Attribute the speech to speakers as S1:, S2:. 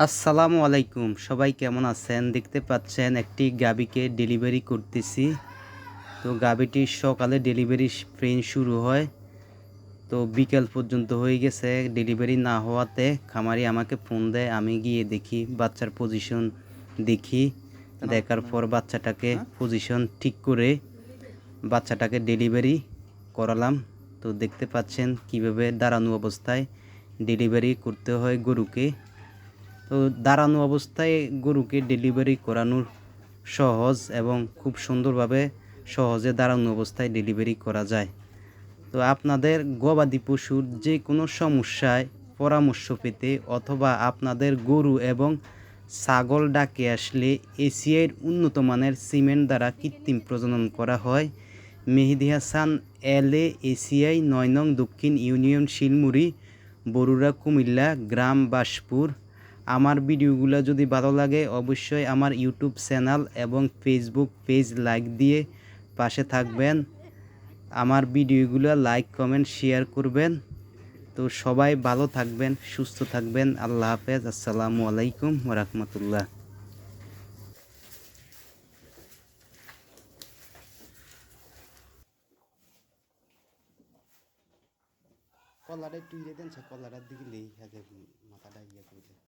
S1: আসসালামু আলাইকুম, সবাই কেমন আছেন? দেখতে পাচ্ছেন একটি গাভীকে ডেলিভারি করতেছি। তো গাভীটির সকালে ডেলিভারি ট্রেন শুরু হয়, তো বিকেল পর্যন্ত হয়ে গেছে। ডেলিভারি না হওয়াতে খামারি আমাকে ফোন দেয়, আমি গিয়ে দেখি বাচ্চার পজিশন দেখি। দেখার পর বাচ্চাটাকে পজিশন ঠিক করে বাচ্চাটাকে ডেলিভারি করালাম। তো দেখতে পাচ্ছেন কিভাবে দাঁড়ানো অবস্থায় ডেলিভারি করতে হয় গরুকে। তো দাঁড়ানো অবস্থায় গরুকে ডেলিভারি করানোর সহজ এবং খুব সুন্দরভাবে সহজে দাঁড়ানো অবস্থায় ডেলিভারি করা যায়। তো আপনাদের গবাদি পশুর যে কোনো সমস্যায় পরামর্শ পেতে অথবা আপনাদের গরু এবং ছাগল ডাকে আসলে এশিয়ার উন্নত মানের সিমেন্ট দ্বারা কৃত্রিম প্রজনন করা হয়। মেহেদী হাসান LA এশিয়ায় ৯ নং দক্ষিণ ইউনিয়ন শিলমুড়ি, বরুড়া, কুমিল্লা, গ্রাম বাসপুর। আমার ভিডিওগুলো যদি ভালো লাগে অবশ্যই আমার ইউটিউব চ্যানেল এবং ফেসবুক পেজ লাইক দিয়ে পাশে থাকবেন। আমার ভিডিওগুলো লাইক কমেন্ট শেয়ার করবেন। তো সবাই ভালো থাকবেন, সুস্থ থাকবেন। আল্লাহ হাফেজ। আসসালামু আলাইকুম ওয়া রাহমাতুল্লাহ। কলারে তুই দেন, কলার দিকে লেই মাথাটা ইয়ে করে